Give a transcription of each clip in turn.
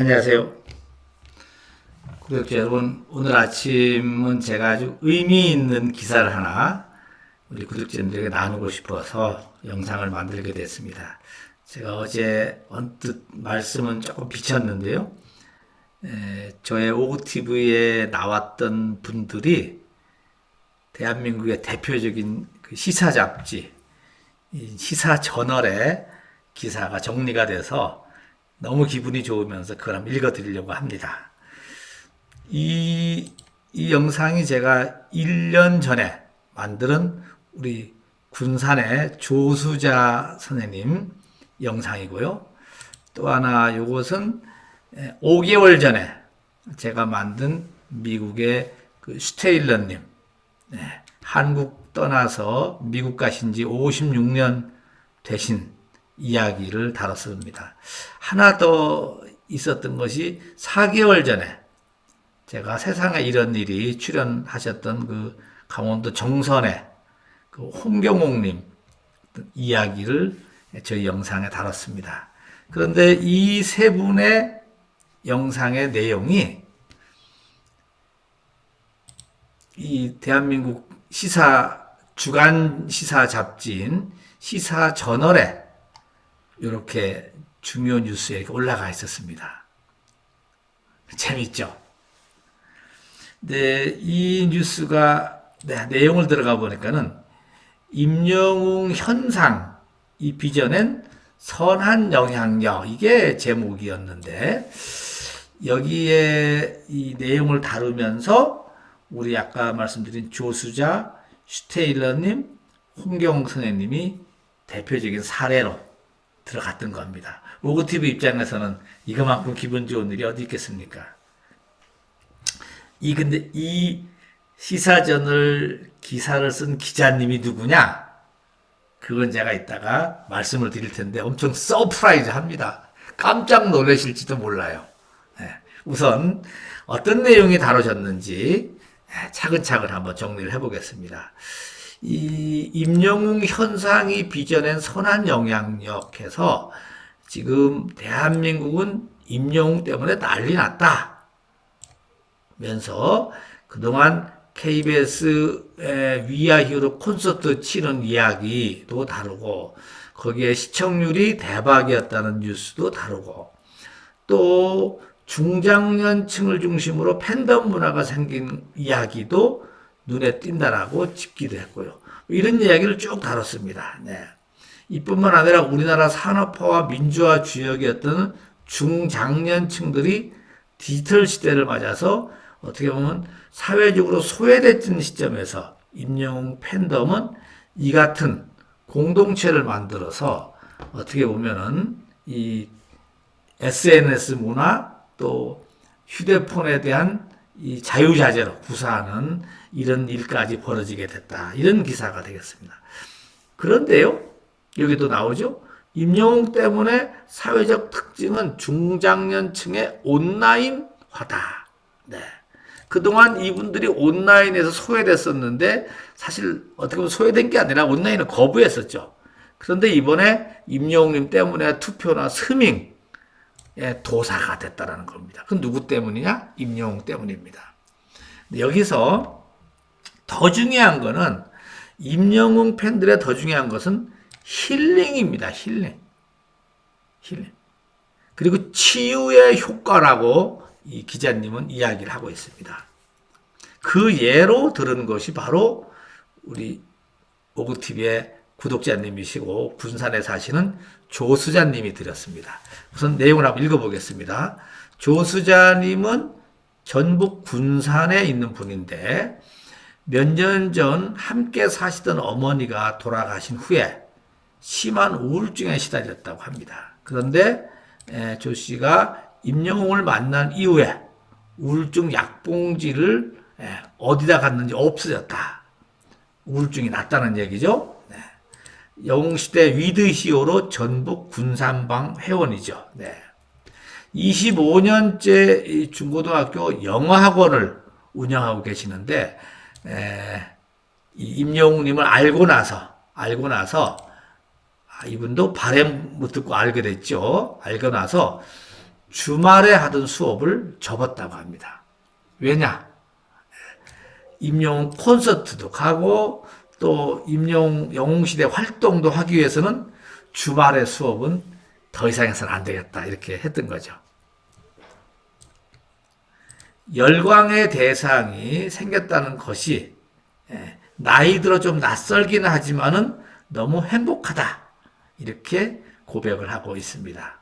안녕하세요. 구독자 여러분, 오늘 아침은 제가 아주 의미 있는 기사를 하나 우리 구독자님들에게 나누고 싶어서 영상을 만들게 됐습니다. 제가 어제 언뜻 말씀은 조금 비쳤는데요. 저의 오고TV에 나왔던 분들이 대한민국의 대표적인 그 시사 잡지, 이 시사 저널에 기사가 정리가 돼서 너무 기분이 좋으면서 그걸 한번 읽어드리려고 합니다. 이 영상이 제가 1년 전에 만든 우리 군산의 조수자 선생님 영상이고요. 또 하나 요것은 5개월 전에 제가 만든 미국의 그 슈테일러님, 한국 떠나서 미국 가신 지 56년 되신 이야기를 다뤘습니다. 하나 더 있었던 것이 4개월 전에 제가 세상에 이런 일이 출연하셨던 그 강원도 정선의 그 홍경옥님 이야기를 저희 영상에 다뤘습니다. 그런데 이 세 분의 영상의 내용이 이 대한민국 주간 시사 잡지인 시사 저널에 이렇게 중요 뉴스에 이렇게 올라가 있었습니다. 재밌죠? 네, 이 뉴스가 내용을 들어가 보니까는 임영웅 현상, 이 빚어낸 선한 영향력, 이게 제목이었는데 여기에 이 내용을 다루면서 우리 아까 말씀드린 조수자, 슈테일러님, 홍경욱 선생님이 대표적인 사례로 들어갔던 겁니다. 오고TV 입장에서는 이거만큼 기분 좋은 일이 어디 있겠습니까? 근데 이 시사저널 기사를 쓴 기자님이 누구냐? 그건 제가 이따가 말씀을 드릴 텐데 엄청 서프라이즈 합니다. 깜짝 놀라실지도 몰라요. 우선 어떤 내용이 다뤄졌는지 차근차근 한번 정리를 해보겠습니다. 이 임영웅 현상이 빚어낸 선한 영향력에서 지금 대한민국은 임영웅 때문에 난리 났다 면서 그동안 KBS의 위아 히어로 콘서트 치는 이야기도 다루고 거기에 시청률이 대박이었다는 뉴스도 다루고 또 중장년층을 중심으로 팬덤 문화가 생긴 이야기도 눈에 띈다라고 짚기도 했고요. 이런 이야기를 쭉 다뤘습니다. 이뿐만 아니라 우리나라 산업화와 민주화 주역이었던 중장년층들이 디지털 시대를 맞아서 어떻게 보면 사회적으로 소외됐던 시점에서 임영웅 팬덤은 이 같은 공동체를 만들어서 어떻게 보면은 이 SNS 문화 또 휴대폰에 대한 이 자유자재로 구사하는 이런 일까지 벌어지게 됐다. 이런 기사가 되겠습니다. 그런데요, 여기도 나오죠. 임영웅 때문에 사회적 특징은 중장년층의 온라인화다. 그동안 이분들이 온라인에서 소외됐었는데 사실 어떻게 보면 소외된 게 아니라 온라인을 거부했었죠. 그런데 이번에 임영웅님 때문에 투표나 스밍 도사가 됐다라는 겁니다. 그건 누구 때문이냐? 임영웅 때문입니다. 여기서 더 중요한 거는 임영웅 팬들의 더 중요한 것은 힐링입니다. 힐링. 그리고 치유의 효과라고 이 기자님은 이야기를 하고 있습니다. 그 예로 들은 것이 바로 우리 오고TV의 구독자님이시고 군산에 사시는 조수자님이 드렸습니다. 우선 내용을 한번 읽어보겠습니다. 조수자님은 전북 군산에 있는 분인데 몇 년 전 함께 사시던 어머니가 돌아가신 후에 심한 우울증에 시달렸다고 합니다. 그런데 조 씨가 임영웅을 만난 이후에 우울증 약봉지를 어디다 갔는지 없어졌다. 우울증이 났다는 얘기죠. 영웅시대 위드 히어로 전북 군산방 회원이죠. 25년째 중고등학교 영어학원을 운영하고 계시는데 임영웅님을 알고 나서 이분도 바램 못 듣고 알게 됐죠. 알고 나서 주말에 하던 수업을 접었다고 합니다. 왜냐? 임영웅 콘서트도 가고 또 임영웅 영웅시대 활동도 하기 위해서는 주말의 수업은 더 이상 해서는 안 되겠다 이렇게 했던 거죠. 열광의 대상이 생겼다는 것이 나이 들어 좀 낯설기는 하지만은 너무 행복하다 이렇게 고백을 하고 있습니다.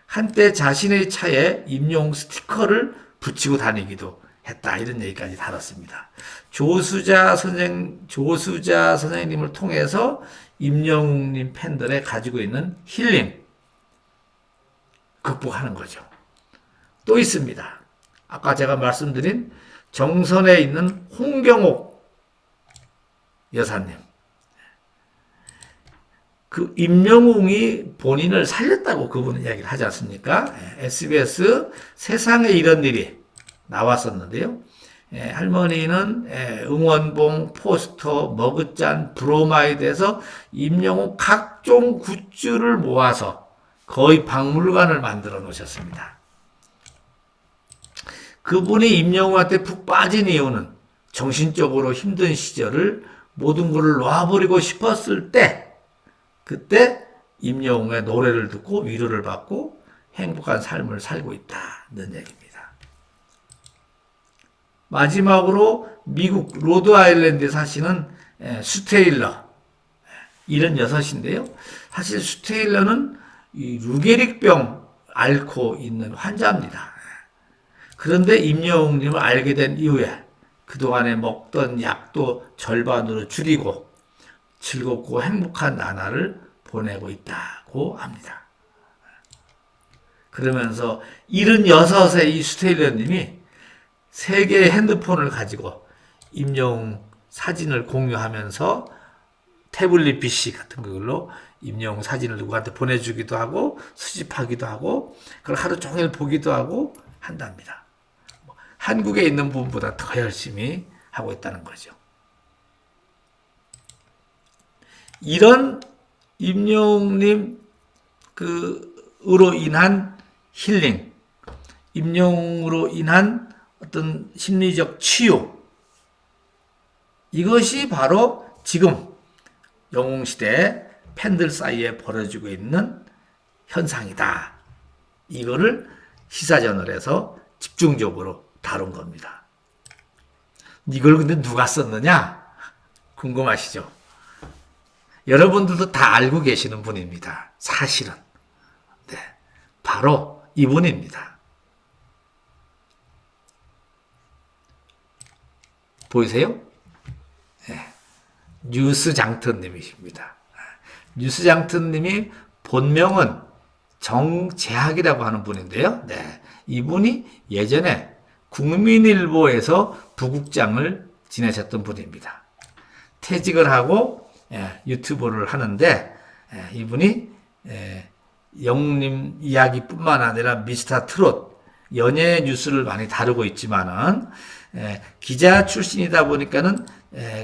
한때 자신의 차에 임영웅 스티커를 붙이고 다니기도 했다 이런 얘기까지 다뤘습니다. 조수자 선생님을 통해서 임영웅님 팬들의 가지고 있는 힐링 극복하는 거죠. 또 있습니다. 아까 제가 말씀드린 정선에 있는 홍경옥 여사님. 그 임영웅이 본인을 살렸다고 그분은 이야기를 하지 않습니까? SBS 세상에 이런 일이 나왔었는데요. 할머니는 응원봉, 포스터, 머그잔, 브로마이드에서 임영웅 각종 굿즈를 모아서 거의 박물관을 만들어 놓으셨습니다. 그분이 임영웅한테 푹 빠진 이유는 정신적으로 힘든 시절을 모든 것을 놔버리고 싶었을 때 그때 임영웅의 노래를 듣고 위로를 받고 행복한 삶을 살고 있다는 얘기입니다. 마지막으로 미국 로드 아일랜드에 사시는 슈테일러 이런 여섯인데요. 사실 슈테일러는 이 루게릭병 앓고 있는 환자입니다. 그런데 임영웅님을 알게 된 이후에 그동안에 먹던 약도 절반으로 줄이고 즐겁고 행복한 나날을 보내고 있다고 합니다. 그러면서 76세 이 슈테일러님이 세 개의 핸드폰을 가지고 임영웅 사진을 공유하면서 태블릿 PC 같은 걸로 임영웅 사진을 누구한테 보내주기도 하고 수집하기도 하고 그걸 하루 종일 보기도 하고 한답니다. 한국에 있는 분보다 더 열심히 하고 있다는 거죠. 이런 임영웅님 으로 인한 힐링, 임영웅으로 인한 어떤 심리적 치유, 이것이 바로 지금 영웅시대 팬들 사이에 벌어지고 있는 현상이다. 이거를 시사저널에서 집중적으로 다룬 겁니다. 이걸 근데 누가 썼느냐? 궁금하시죠? 여러분들도 다 알고 계시는 분입니다. 사실은. 네, 바로 이분입니다. 보이세요? 네, 뉴스장터님이십니다. 뉴스장터님이 본명은 정재학이라고 하는 분인데요. 네, 이분이 예전에 국민일보에서 부국장을 지내셨던 분입니다. 퇴직을 하고 유튜브를 하는데 이분이 영웅님 이야기뿐만 아니라 미스터 트롯 연예 뉴스를 많이 다루고 있지만은 기자 출신이다 보니까는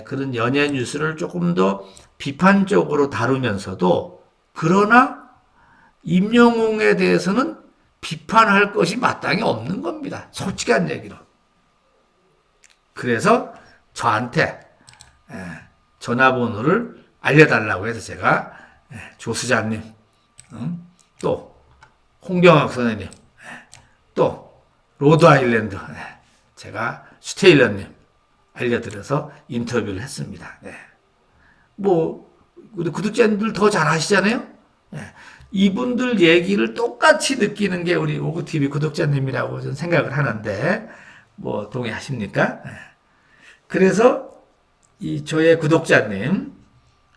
그런 연예 뉴스를 조금 더 비판적으로 다루면서도 그러나 임영웅에 대해서는 비판할 것이 마땅히 없는 겁니다. 솔직한 얘기로. 그래서 저한테 전화번호를 알려달라고 해서 제가 조수자님, 또 홍경학 선생님, 또 로드 아일랜드 제가 슈테일러님 알려드려서 인터뷰를 했습니다. 네. 뭐 우리 구독자님들 더 잘 아시잖아요. 네. 이분들 얘기를 똑같이 느끼는 게 우리 오구TV 구독자님이라고 저는 생각을 하는데 뭐 동의하십니까? 네. 그래서 이 저의 구독자님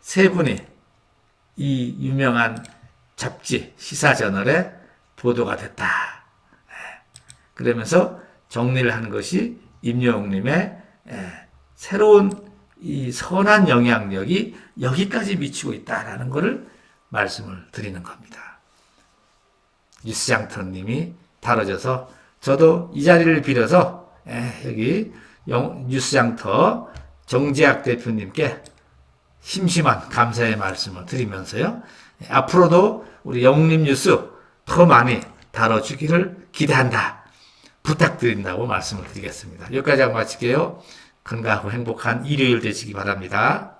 세 분이 이 유명한 잡지 시사저널에 보도가 됐다. 네. 그러면서 정리를 하는 것이 임영웅님의 새로운 이 선한 영향력이 여기까지 미치고 있다라는 것을 말씀을 드리는 겁니다. 뉴스장터님이 다뤄져서 저도 이 자리를 빌어서 여기 뉴스장터 정재학 대표님께 심심한 감사의 말씀을 드리면서요. 앞으로도 우리 영웅님 뉴스 더 많이 다뤄주기를 기대한다. 부탁드린다고 말씀을 드리겠습니다. 여기까지 하고 마칠게요. 건강하고 행복한 일요일 되시기 바랍니다.